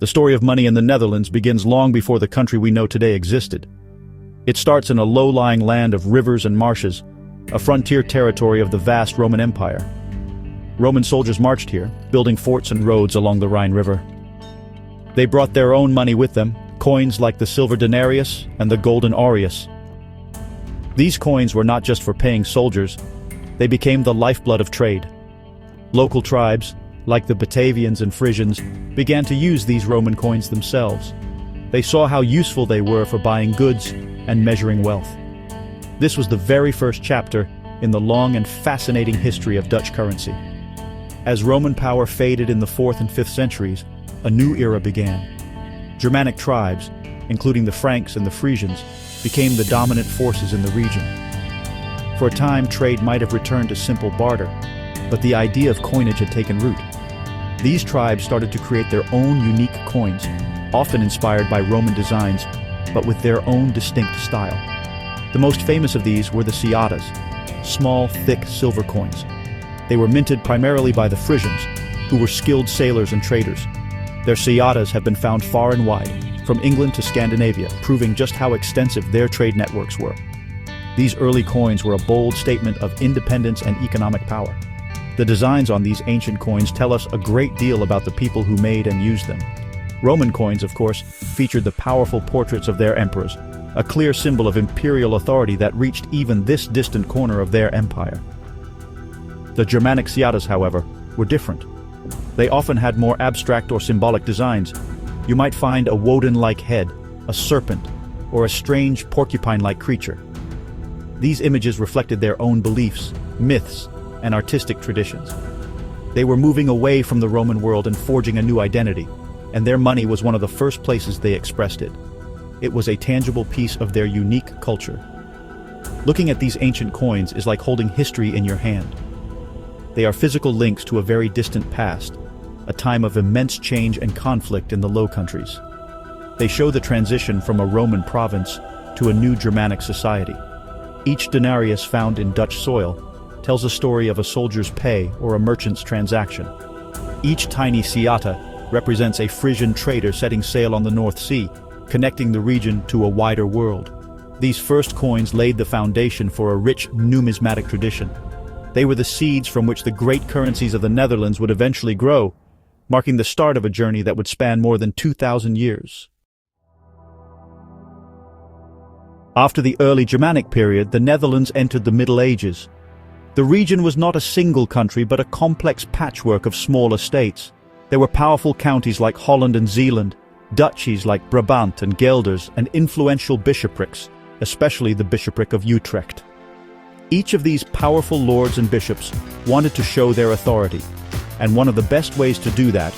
The story of money in the Netherlands begins long before the country we know today existed. It starts in a low-lying land of rivers and marshes, a frontier territory of the vast Roman Empire. Roman soldiers marched here, building forts and roads along the Rhine River. They brought their own money with them, coins like the silver denarius and the golden aureus. These coins were not just for paying soldiers, they became the lifeblood of trade. Local tribes, like the Batavians and Frisians, began to use these Roman coins themselves. They saw how useful they were for buying goods and measuring wealth. This was the very first chapter in the long and fascinating history of Dutch currency. As Roman power faded in the 4th and 5th centuries, a new era began. Germanic tribes, including the Franks and the Frisians, became the dominant forces in the region. For a time, trade might have returned to simple barter, but the idea of coinage had taken root. These tribes started to create their own unique coins, often inspired by Roman designs, but with their own distinct style. The most famous of these were the ciadas, small, thick silver coins. They were minted primarily by the Frisians, who were skilled sailors and traders. Their ciadas have been found far and wide, from England to Scandinavia, proving just how extensive their trade networks were. These early coins were a bold statement of independence and economic power. The designs on these ancient coins tell us a great deal about the people who made and used them. Roman coins, of course, featured the powerful portraits of their emperors, a clear symbol of imperial authority that reached even this distant corner of their empire. The Germanic ciadas, however, were different. They often had more abstract or symbolic designs. You might find a Woden-like head, a serpent, or a strange porcupine-like creature. These images reflected their own beliefs, myths, and artistic traditions. They were moving away from the Roman world and forging a new identity, and their money was one of the first places they expressed it. It was a tangible piece of their unique culture. Looking at these ancient coins is like holding history in your hand. They are physical links to a very distant past, a time of immense change and conflict in the Low Countries. They show the transition from a Roman province to a new Germanic society. Each denarius found in Dutch soil tells a story of a soldier's pay or a merchant's transaction. Each tiny ciata represents a Frisian trader setting sail on the North Sea, connecting the region to a wider world. These first coins laid the foundation for a rich numismatic tradition. They were the seeds from which the great currencies of the Netherlands would eventually grow, marking the start of a journey that would span more than 2,000 years. After the early Germanic period, the Netherlands entered the Middle Ages. The region was not a single country, but a complex patchwork of smaller states. There were powerful counties like Holland and Zeeland, duchies like Brabant and Gelders, and influential bishoprics, especially the Bishopric of Utrecht. Each of these powerful lords and bishops wanted to show their authority, and one of the best ways to do that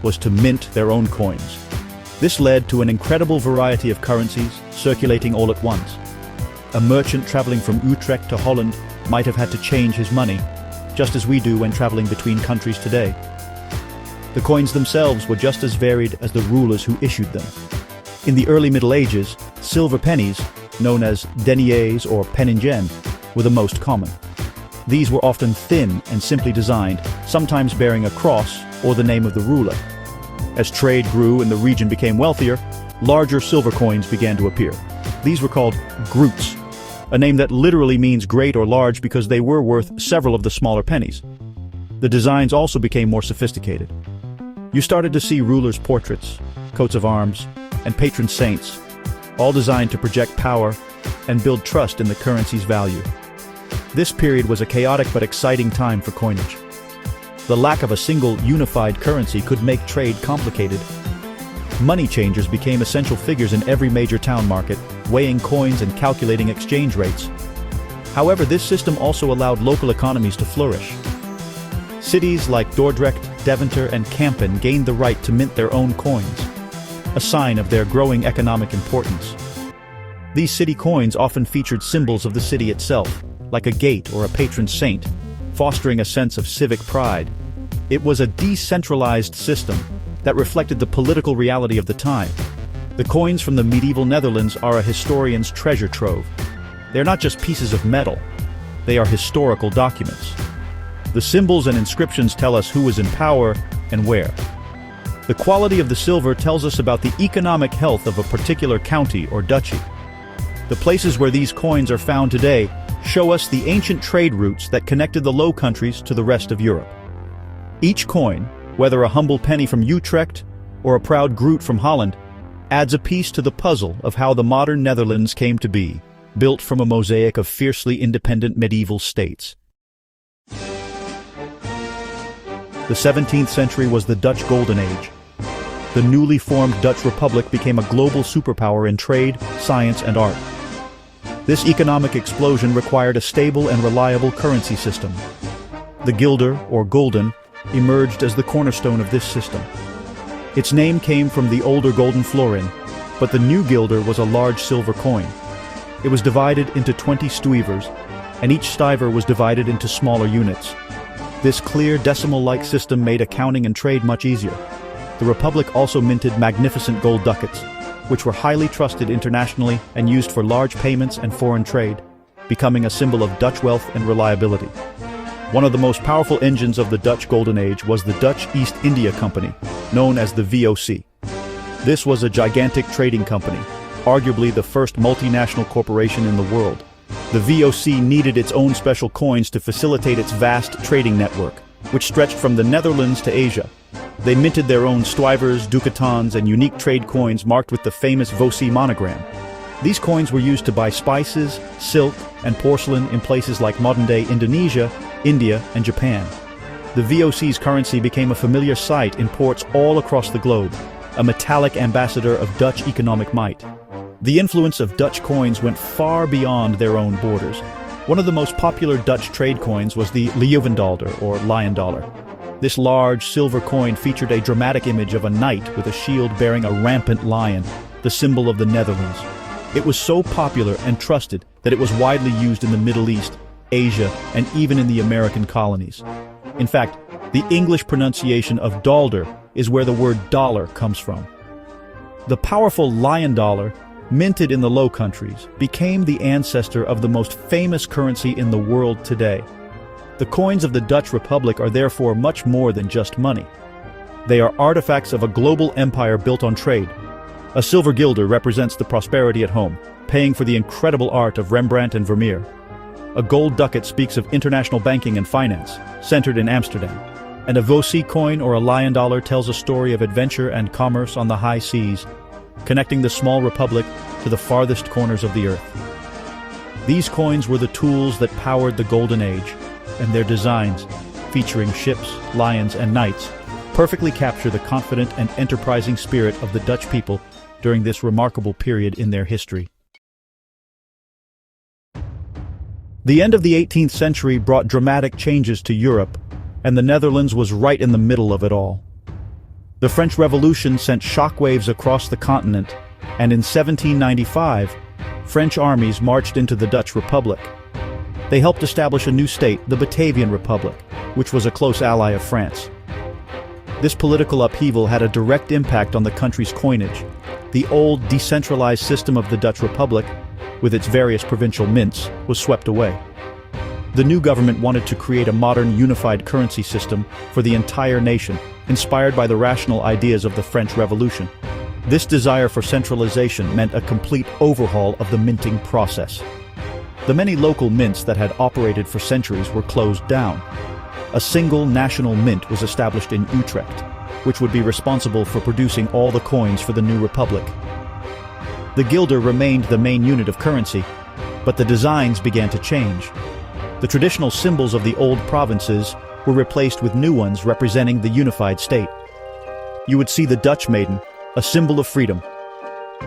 was to mint their own coins. This led to an incredible variety of currencies circulating all at once. A merchant traveling from Utrecht to Holland might have had to change his money, just as we do when traveling between countries today. The coins themselves were just as varied as the rulers who issued them. In the early Middle Ages, silver pennies, known as deniers or penningen, were the most common. These were often thin and simply designed, sometimes bearing a cross or the name of the ruler. As trade grew and the region became wealthier, larger silver coins began to appear. These were called groots, a name that literally means great or large because they were worth several of the smaller pennies. The designs also became more sophisticated. You started to see rulers' portraits, coats of arms, and patron saints, all designed to project power and build trust in the currency's value. This period was a chaotic but exciting time for coinage. The lack of a single, unified currency could make trade complicated. Money changers became essential figures in every major town market, weighing coins and calculating exchange rates. However, this system also allowed local economies to flourish. Cities like Dordrecht, Deventer, and Kampen gained the right to mint their own coins, a sign of their growing economic importance. These city coins often featured symbols of the city itself, like a gate or a patron saint, fostering a sense of civic pride. It was a decentralized system that reflected the political reality of the time. The coins from the medieval Netherlands are a historian's treasure trove. They're not just pieces of metal, they are historical documents. The symbols and inscriptions tell us who was in power and where. The quality of the silver tells us about the economic health of a particular county or duchy. The places where these coins are found today show us the ancient trade routes that connected the Low Countries to the rest of Europe. Each coin, whether a humble penny from Utrecht or a proud groot from Holland, adds a piece to the puzzle of how the modern Netherlands came to be, built from a mosaic of fiercely independent medieval states. The 17th century was the Dutch Golden Age. The newly formed Dutch Republic became a global superpower in trade, science, and art. This economic explosion required a stable and reliable currency system. The guilder, or gulden, emerged as the cornerstone of this system. Its name came from the older golden florin, but the new guilder was a large silver coin. It was divided into 20 stuivers, and each stiver was divided into smaller units. This clear decimal-like system made accounting and trade much easier. The Republic also minted magnificent gold ducats, which were highly trusted internationally and used for large payments and foreign trade, becoming a symbol of Dutch wealth and reliability. One of the most powerful engines of the Dutch Golden Age was the Dutch East India Company, known as the VOC. This was a gigantic trading company, arguably the first multinational corporation in the world. The VOC needed its own special coins to facilitate its vast trading network, which stretched from the Netherlands to Asia. They minted their own stuivers, ducatons, and unique trade coins marked with the famous VOC monogram. These coins were used to buy spices, silk, and porcelain in places like modern-day Indonesia, India, and Japan. The VOC's currency became a familiar sight in ports all across the globe, a metallic ambassador of Dutch economic might. The influence of Dutch coins went far beyond their own borders. One of the most popular Dutch trade coins was the Leeuwendalder, or lion dollar. This large silver coin featured a dramatic image of a knight with a shield bearing a rampant lion, the symbol of the Netherlands. It was so popular and trusted that it was widely used in the Middle East, Asia, and even in the American colonies. In fact, the English pronunciation of dalder is where the word dollar comes from. The powerful lion dollar, minted in the Low Countries, became the ancestor of the most famous currency in the world today. The coins of the Dutch Republic are therefore much more than just money. They are artifacts of a global empire built on trade. A silver guilder represents the prosperity at home, paying for the incredible art of Rembrandt and Vermeer. A gold ducat speaks of international banking and finance, centered in Amsterdam. And a VOC coin or a lion dollar tells a story of adventure and commerce on the high seas, connecting the small republic to the farthest corners of the earth. These coins were the tools that powered the Golden Age, and their designs, featuring ships, lions, and knights, perfectly capture the confident and enterprising spirit of the Dutch people during this remarkable period in their history. The end of the 18th century brought dramatic changes to Europe, and the Netherlands was right in the middle of it all. The French Revolution sent shockwaves across the continent, and in 1795, French armies marched into the Dutch Republic. They helped establish a new state, the Batavian Republic, which was a close ally of France. This political upheaval had a direct impact on the country's coinage. The old, decentralized system of the Dutch Republic, with its various provincial mints, was swept away. The new government wanted to create a modern, unified currency system for the entire nation, inspired by the rational ideas of the French Revolution. This desire for centralization meant a complete overhaul of the minting process. The many local mints that had operated for centuries were closed down. A single national mint was established in Utrecht, which would be responsible for producing all the coins for the new republic. The guilder remained the main unit of currency, but the designs began to change. The traditional symbols of the old provinces were replaced with new ones representing the unified state. You would see the Dutch maiden, a symbol of freedom,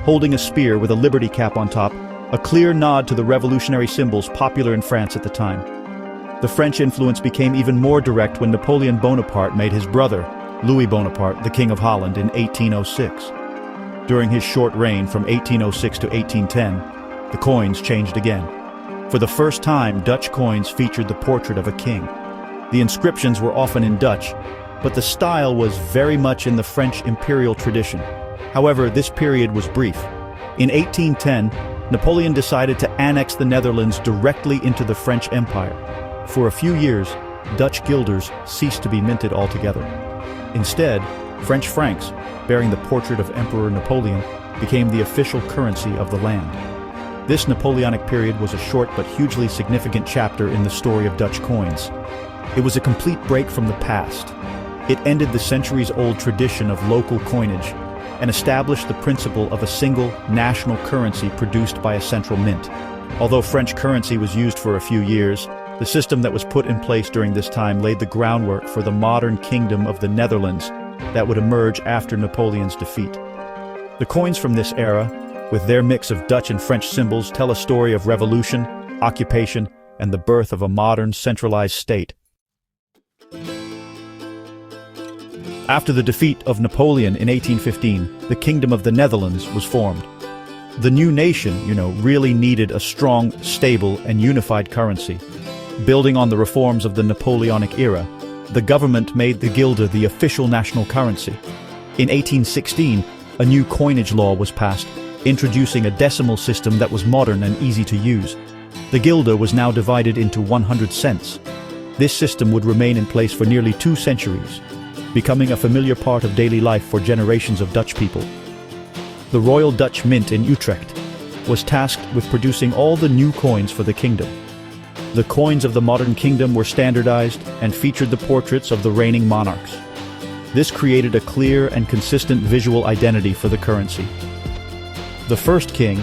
holding a spear with a liberty cap on top, a clear nod to the revolutionary symbols popular in France at the time. The French influence became even more direct when Napoleon Bonaparte made his brother, Louis Bonaparte, the King of Holland, in 1806. During his short reign from 1806 to 1810, the coins changed again. For the first time, Dutch coins featured the portrait of a king. The inscriptions were often in Dutch, but the style was very much in the French imperial tradition. However, this period was brief. In 1810, Napoleon decided to annex the Netherlands directly into the French Empire. For a few years, Dutch guilders ceased to be minted altogether. Instead, French francs, bearing the portrait of Emperor Napoleon, became the official currency of the land. This Napoleonic period was a short but hugely significant chapter in the story of Dutch coins. It was a complete break from the past. It ended the centuries-old tradition of local coinage and established the principle of a single national currency produced by a central mint. Although French currency was used for a few years, the system that was put in place during this time laid the groundwork for the modern Kingdom of the Netherlands that would emerge after Napoleon's defeat. The coins from this era, with their mix of Dutch and French symbols, tell a story of revolution, occupation, and the birth of a modern, centralized state. After the defeat of Napoleon in 1815, the Kingdom of the Netherlands was formed. The new nation, really needed a strong, stable, and unified currency. Building on the reforms of the Napoleonic era, the government made the guilder the official national currency. In 1816, a new coinage law was passed, introducing a decimal system that was modern and easy to use. The guilder was now divided into 100 cents. This system would remain in place for nearly 2 centuries, becoming a familiar part of daily life for generations of Dutch people. The Royal Dutch Mint in Utrecht was tasked with producing all the new coins for the kingdom. The coins of the modern kingdom were standardized and featured the portraits of the reigning monarchs. This created a clear and consistent visual identity for the currency. The first king,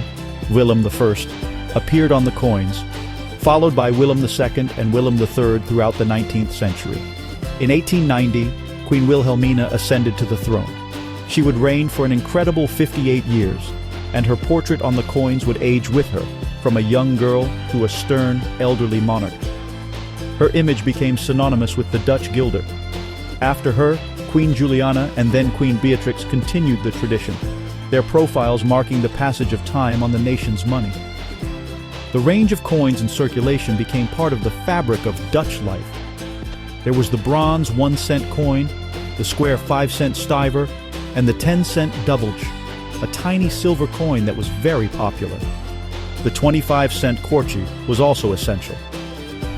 Willem I, appeared on the coins, followed by Willem II and Willem III throughout the 19th century. In 1890, Queen Wilhelmina ascended to the throne. She would reign for an incredible 58 years, and her portrait on the coins would age with her, from a young girl to a stern, elderly monarch. Her image became synonymous with the Dutch guilder. After her, Queen Juliana and then Queen Beatrix continued the tradition, their profiles marking the passage of time on the nation's money. The range of coins in circulation became part of the fabric of Dutch life. There was the bronze 1-cent coin, the square 5-cent stiver, and the 10-cent dubbeltje, a tiny silver coin that was very popular. The 25-cent kwartje was also essential.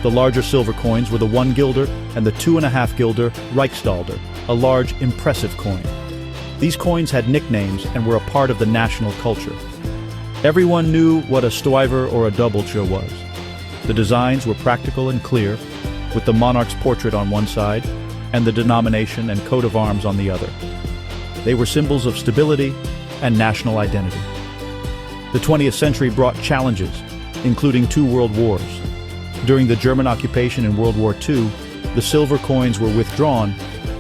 The larger silver coins were the 1 guilder and the 2.5 guilder Rijksdaalder, a large, impressive coin. These coins had nicknames and were a part of the national culture. Everyone knew what a stiver or a dubbeltje was. The designs were practical and clear, with the monarch's portrait on one side and the denomination and coat of arms on the other. They were symbols of stability and national identity. The 20th century brought challenges, including 2 world wars. During the German occupation in World War II, the silver coins were withdrawn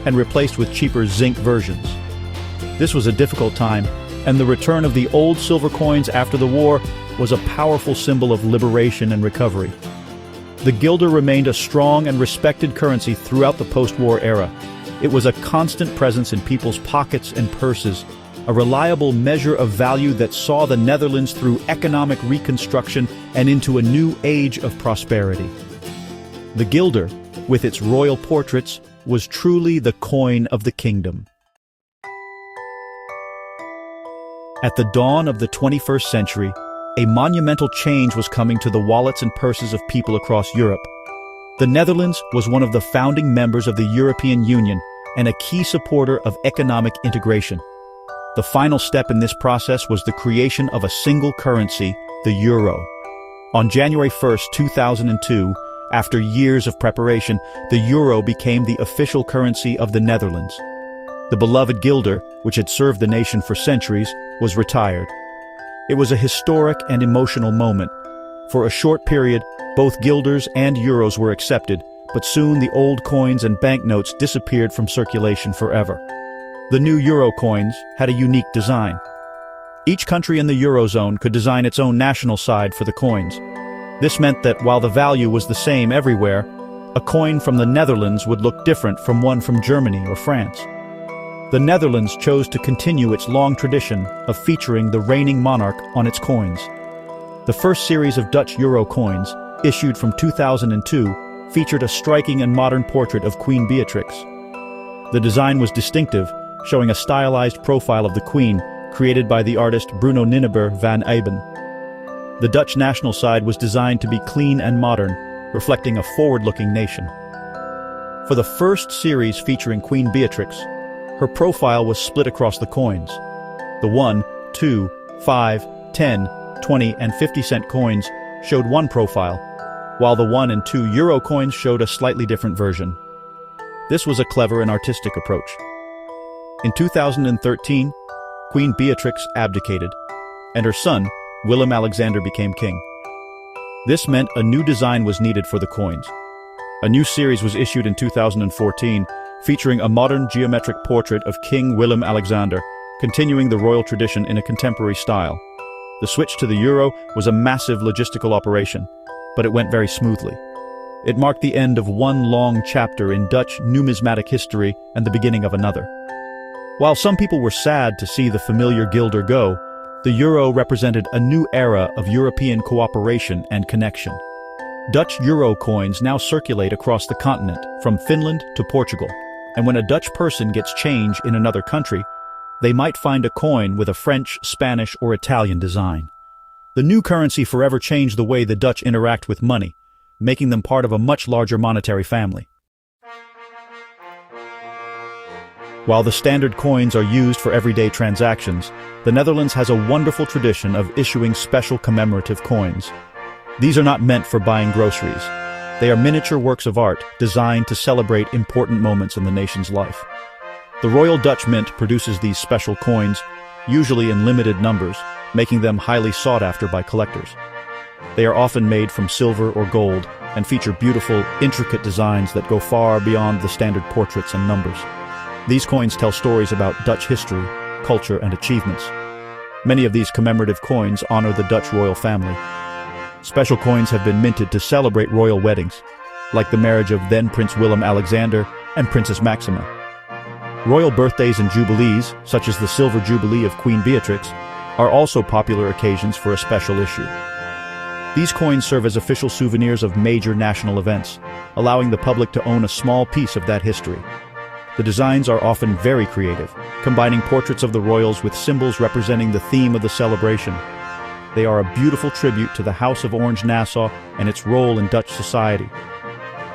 and replaced with cheaper zinc versions. This was a difficult time, and the return of the old silver coins after the war was a powerful symbol of liberation and recovery. The guilder remained a strong and respected currency throughout the post-war era. It was a constant presence in people's pockets and purses, a reliable measure of value that saw the Netherlands through economic reconstruction and into a new age of prosperity. The guilder, with its royal portraits, was truly the coin of the kingdom. At the dawn of the 21st century, a monumental change was coming to the wallets and purses of people across Europe. The Netherlands was one of the founding members of the European Union and a key supporter of economic integration. The final step in this process was the creation of a single currency, the euro. On January 1, 2002, after years of preparation, the euro became the official currency of the Netherlands. The beloved guilder, which had served the nation for centuries, was retired. It was a historic and emotional moment. For a short period, both guilders and euros were accepted, but soon the old coins and banknotes disappeared from circulation forever. The new euro coins had a unique design. Each country in the Eurozone could design its own national side for the coins. This meant that while the value was the same everywhere, a coin from the Netherlands would look different from one from Germany or France. The Netherlands chose to continue its long tradition of featuring the reigning monarch on its coins. The first series of Dutch euro coins, issued from 2002, featured a striking and modern portrait of Queen Beatrix. The design was distinctive, showing a stylized profile of the Queen, created by the artist Bruno Ninneber van Eyben. The Dutch national side was designed to be clean and modern, reflecting a forward-looking nation. For the first series featuring Queen Beatrix, Her profile was split across the coins. The 1, 2, 5, 10, 20, and 50-cent coins showed one profile, while the 1 and 2 euro coins showed a slightly different version. This was a clever and artistic approach. In 2013, Queen Beatrix abdicated, and her son, Willem Alexander, became king. This meant a new design was needed for the coins. A new series was issued in 2014, featuring a modern geometric portrait of King Willem Alexander, continuing the royal tradition in a contemporary style. The switch to the euro was a massive logistical operation, but it went very smoothly. It marked the end of one long chapter in Dutch numismatic history and the beginning of another. While some people were sad to see the familiar guilder go, the euro represented a new era of European cooperation and connection. Dutch euro coins now circulate across the continent, from Finland to Portugal, and when a Dutch person gets change in another country, they might find a coin with a French, Spanish, or Italian design. The new currency forever changed the way the Dutch interact with money, making them part of a much larger monetary family. While the standard coins are used for everyday transactions, the Netherlands has a wonderful tradition of issuing special commemorative coins. These are not meant for buying groceries. They are miniature works of art designed to celebrate important moments in the nation's life. The Royal Dutch Mint produces these special coins, usually in limited numbers, making them highly sought after by collectors. They are often made from silver or gold and feature beautiful, intricate designs that go far beyond the standard portraits and numbers. These coins tell stories about Dutch history, culture, and achievements. Many of these commemorative coins honor the Dutch royal family. Special coins have been minted to celebrate royal weddings, like the marriage of then Prince Willem Alexander and Princess Maxima. Royal birthdays and jubilees, such as the Silver Jubilee of Queen Beatrix, are also popular occasions for a special issue. These coins serve as official souvenirs of major national events, allowing the public to own a small piece of that history. The designs are often very creative, combining portraits of the royals with symbols representing the theme of the celebration. They are a beautiful tribute to the House of Orange-Nassau and its role in Dutch society.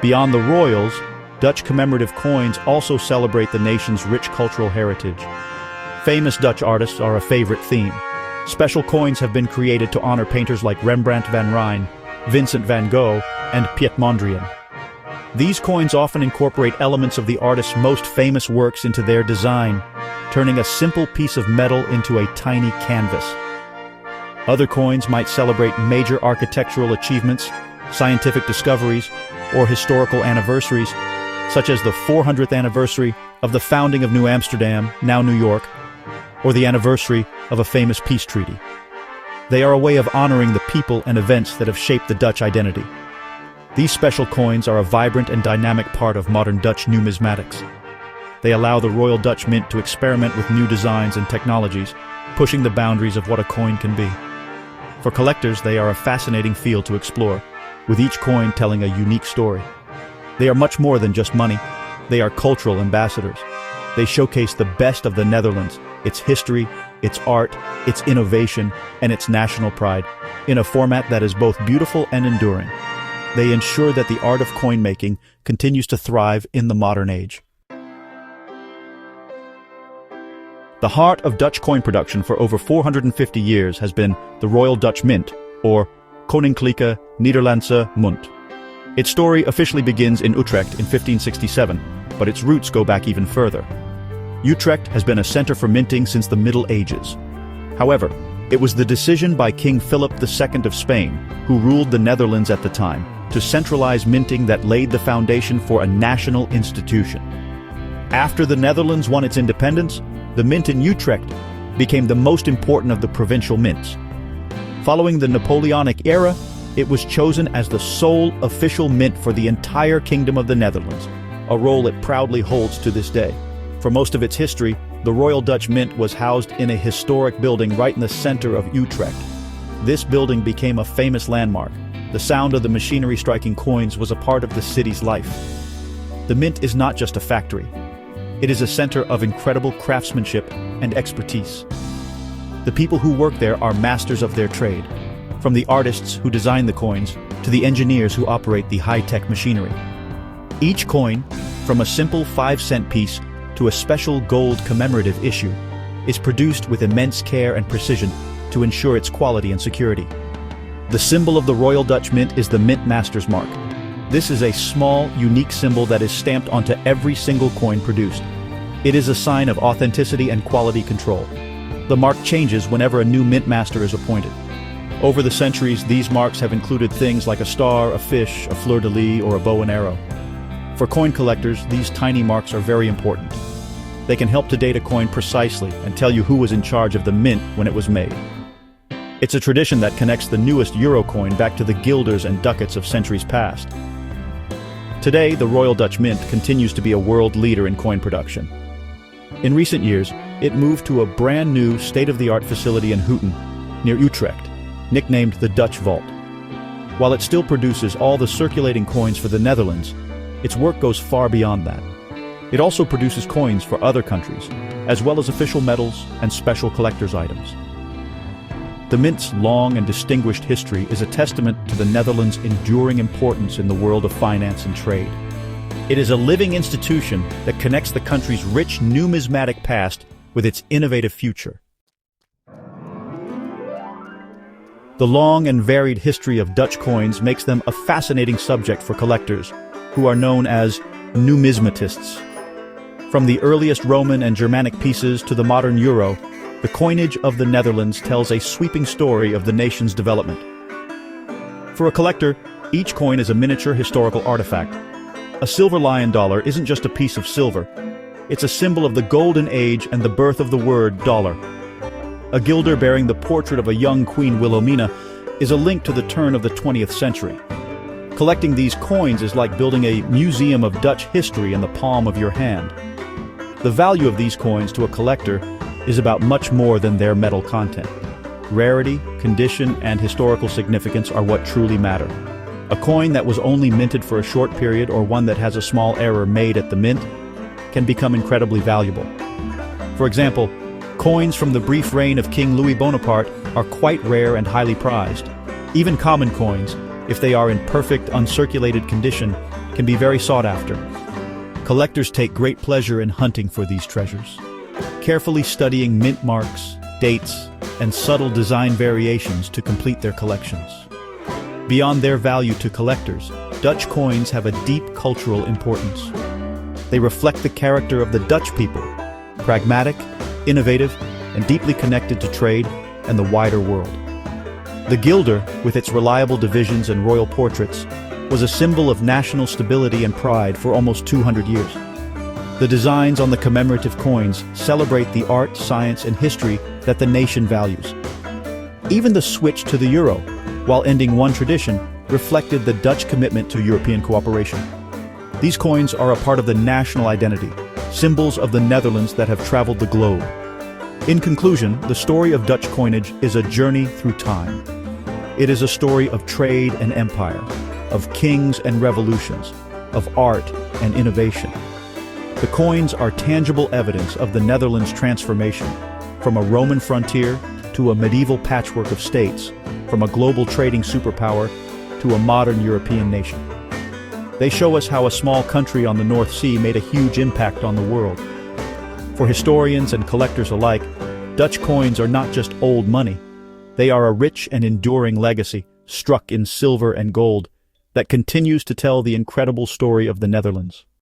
Beyond the royals, Dutch commemorative coins also celebrate the nation's rich cultural heritage. Famous Dutch artists are a favorite theme. Special coins have been created to honor painters like Rembrandt van Rijn, Vincent van Gogh, and Piet Mondrian. These coins often incorporate elements of the artist's most famous works into their design, turning a simple piece of metal into a tiny canvas. Other coins might celebrate major architectural achievements, scientific discoveries, or historical anniversaries, such as the 400th anniversary of the founding of New Amsterdam, now New York, or the anniversary of a famous peace treaty. They are a way of honoring the people and events that have shaped the Dutch identity. These special coins are a vibrant and dynamic part of modern Dutch numismatics. They allow the Royal Dutch Mint to experiment with new designs and technologies, pushing the boundaries of what a coin can be. For collectors, they are a fascinating field to explore, with each coin telling a unique story. They are much more than just money. They are cultural ambassadors. They showcase the best of the Netherlands, its history, its art, its innovation, and its national pride, in a format that is both beautiful and enduring. They ensure that the art of coin making continues to thrive in the modern age. The heart of Dutch coin production for over 450 years has been the Royal Dutch Mint, or Koninklijke Nederlandse Munt. Its story officially begins in Utrecht in 1567, but its roots go back even further. Utrecht has been a center for minting since the Middle Ages. However, it was the decision by King Philip II of Spain, who ruled the Netherlands at the time, to centralize minting that laid the foundation for a national institution. After the Netherlands won its independence, the mint in Utrecht became the most important of the provincial mints. Following the Napoleonic era, it was chosen as the sole official mint for the entire Kingdom of the Netherlands, a role it proudly holds to this day. For most of its history, the Royal Dutch Mint was housed in a historic building right in the center of Utrecht. This building became a famous landmark. The sound of the machinery striking coins was a part of the city's life. The mint is not just a factory. It is a center of incredible craftsmanship and expertise. The people who work there are masters of their trade, from the artists who design the coins to the engineers who operate the high-tech machinery. Each coin, from a simple 5-cent piece to a to a special gold commemorative issue, is produced with immense care and precision to ensure its quality and security. The symbol of the Royal Dutch Mint is the Mint Master's Mark. This is a small, unique symbol that is stamped onto every single coin produced. It is a sign of authenticity and quality control. The mark changes whenever a new mint master is appointed. Over the centuries, these marks have included things like a star, a fish, a fleur-de-lis, or a bow and arrow. For coin collectors, these tiny marks are very important. They can help to date a coin precisely and tell you who was in charge of the mint when it was made. It's a tradition that connects the newest euro coin back to the guilders and ducats of centuries past. Today, the Royal Dutch Mint continues to be a world leader in coin production. In recent years, it moved to a brand new state-of-the-art facility in Houten, near Utrecht, nicknamed the Dutch Vault. While it still produces all the circulating coins for the Netherlands, its work goes far beyond that. It also produces coins for other countries, as well as official medals and special collector's items. The Mint's long and distinguished history is a testament to the Netherlands' enduring importance in the world of finance and trade. It is a living institution that connects the country's rich numismatic past with its innovative future. The long and varied history of Dutch coins makes them a fascinating subject for collectors, who are known as numismatists. From the earliest Roman and Germanic pieces to the modern euro, the coinage of the Netherlands tells a sweeping story of the nation's development. For a collector, each coin is a miniature historical artifact. A silver lion dollar isn't just a piece of silver. It's a symbol of the golden age and the birth of the word dollar. A guilder bearing the portrait of a young Queen Wilhelmina is a link to the turn of the 20th century. Collecting these coins is like building a museum of Dutch history in the palm of your hand. The value of these coins to a collector is about much more than their metal content. Rarity, condition, and historical significance are what truly matter. A coin that was only minted for a short period or one that has a small error made at the mint can become incredibly valuable. For example, coins from the brief reign of King Louis Bonaparte are quite rare and highly prized. Even common coins, if they are in perfect, uncirculated condition, can be very sought after. Collectors take great pleasure in hunting for these treasures, carefully studying mint marks, dates, and subtle design variations to complete their collections. Beyond their value to collectors, Dutch coins have a deep cultural importance. They reflect the character of the Dutch people, pragmatic, innovative, and deeply connected to trade and the wider world. The guilder, with its reliable divisions and royal portraits, was a symbol of national stability and pride for almost 200 years. The designs on the commemorative coins celebrate the art, science, and history that the nation values. Even the switch to the euro, while ending one tradition, reflected the Dutch commitment to European cooperation. These coins are a part of the national identity, symbols of the Netherlands that have traveled the globe. In conclusion, the story of Dutch coinage is a journey through time. It is a story of trade and empire, of kings and revolutions, of art and innovation. The coins are tangible evidence of the Netherlands' transformation, from a Roman frontier to a medieval patchwork of states, from a global trading superpower to a modern European nation. They show us how a small country on the North Sea made a huge impact on the world. For historians and collectors alike, Dutch coins are not just old money. They are a rich and enduring legacy, struck in silver and gold, that continues to tell the incredible story of the Netherlands.